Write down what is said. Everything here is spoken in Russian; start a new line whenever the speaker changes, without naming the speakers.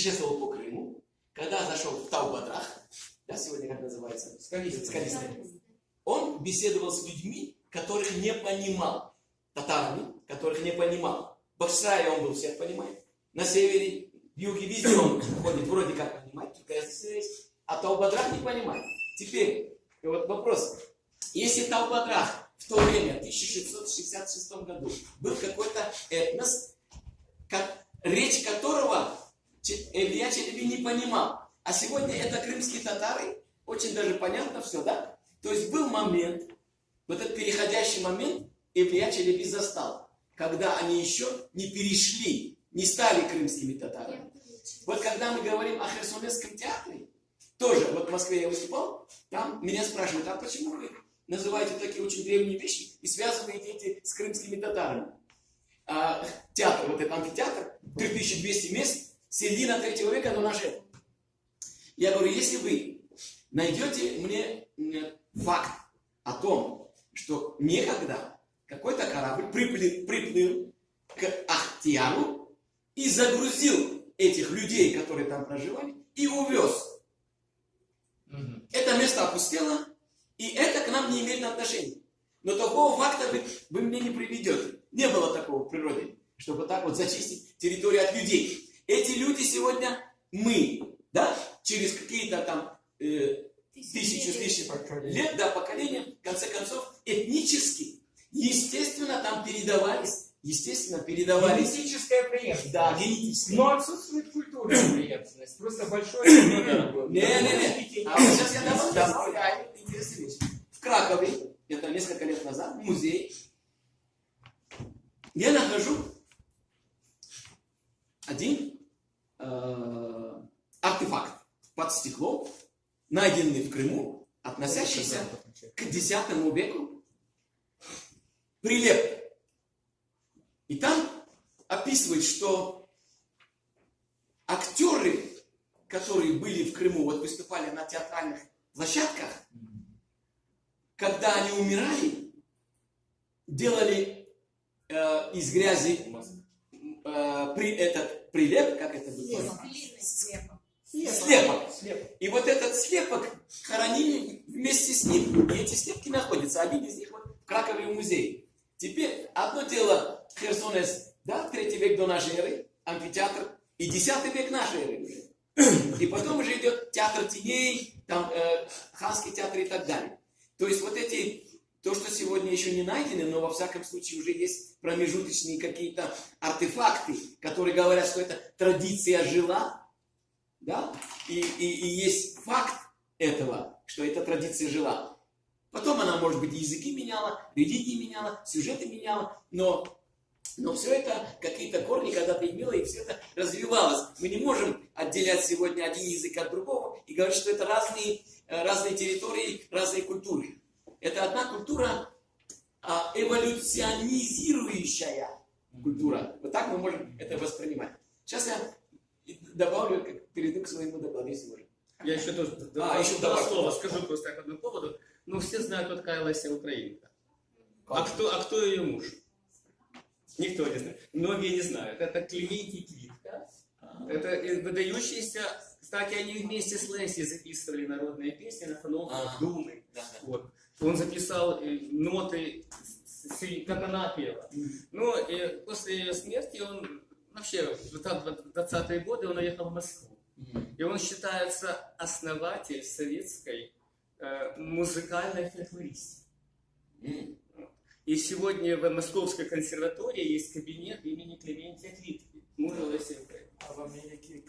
путешествовал по Крыму, когда зашел в Тау-Бодрах, да, сегодня как называется? Скалистый. Он беседовал с людьми, которых не понимал. Татарами, которых не понимал. В Бахчисарае он был, всех понимает. На севере, в юге, везде он ходит, вроде как понимает, только есть. А Тау-Бодрах не понимает. Теперь, вот вопрос. Если Тау-Бодрах в то время, в 1666 году, был какой-то этнос, речь которого Илья Челеби не понимал. А сегодня это крымские татары, очень даже понятно все, да? То есть был момент, вот этот переходящий момент Илья Челеби застал, когда они еще не перешли, не стали крымскими татарами. Вот когда мы говорим о Херсонесском театре, тоже, вот в Москве я выступал, там меня спрашивают, а почему вы называете такие очень древние вещи и связываете эти с крымскими татарами? Театр, вот этот амфитеатр, 3200 мест, середина 3 века до нашей эры. Я говорю, если вы найдете мне факт о том, что некогда какой-то корабль приплыл к Ахтияру и загрузил этих людей, которые там проживали, и увез. Это место опустело, и это к нам не имеет отношения. Но такого факта вы мне не приведете. Не было такого в природе, чтобы так вот зачистить территорию от людей. Эти люди сегодня мы, да, через какие-то там тысячи лет, да, поколения, в конце концов, этнически, естественно, там передавались.
Генетическая преемственность.
Да, генетическая.
Но отсутствует культурная преемственность. Просто большое было.
Не. А вот сейчас я добавляю интересную вещь. В Кракове, это несколько лет назад, в музее, я нахожу один артефакт под стеклом, найденный в Крыму, относящийся к X веку. Прилеп. И там описывает, что актеры, которые были в Крыму, вот выступали на театральных площадках, когда они умирали, делали из грязи этот прилеп, как это было? Слепок. И вот этот слепок хоронили вместе с ним. И эти слепки находятся. Один из них вот в Кракове в музее. Теперь одно дело Херсонес, да, 3 век до нашей эры, амфитеатр, и 10 век нашей эры уже. И потом уже идет театр теней, там ханский театр и так далее. То есть вот эти, то, что сегодня еще не найдены, но во всяком случае уже есть промежуточные какие-то артефакты, которые говорят, что эта традиция жила, да, и есть факт этого, что эта традиция жила. Потом она, может быть, языки меняла, религии меняла, сюжеты меняла, но все это какие-то корни когда-то имело, и все это развивалось. Мы не можем отделять сегодня один язык от другого и говорить, что это разные территории, разные культуры. Это одна культура, эволюционизирующая культура. Вот так мы можем это воспринимать. Сейчас я добавлю, перейду к своему докладу, если можно.
Я еще тоже два слова скажу просто по этому поводу. Ну, все знают, кто такая Леся Украинка. А кто ее муж? Никто не знает. Многие не знают. Это Клементий Квитка. Это выдающиеся... Кстати, они вместе с Лесей записывали народные песни на фоновках Думы. Вот. Он записал ноты, как она пела. Ну, и после ее смерти он... Вообще, в 20-е годы он уехал в Москву. И он считается основателем советской музыкальной фольклористики. И сегодня в Московской консерватории есть кабинет имени Клементия Квитки, мужа Леси Украинки.
А в Америке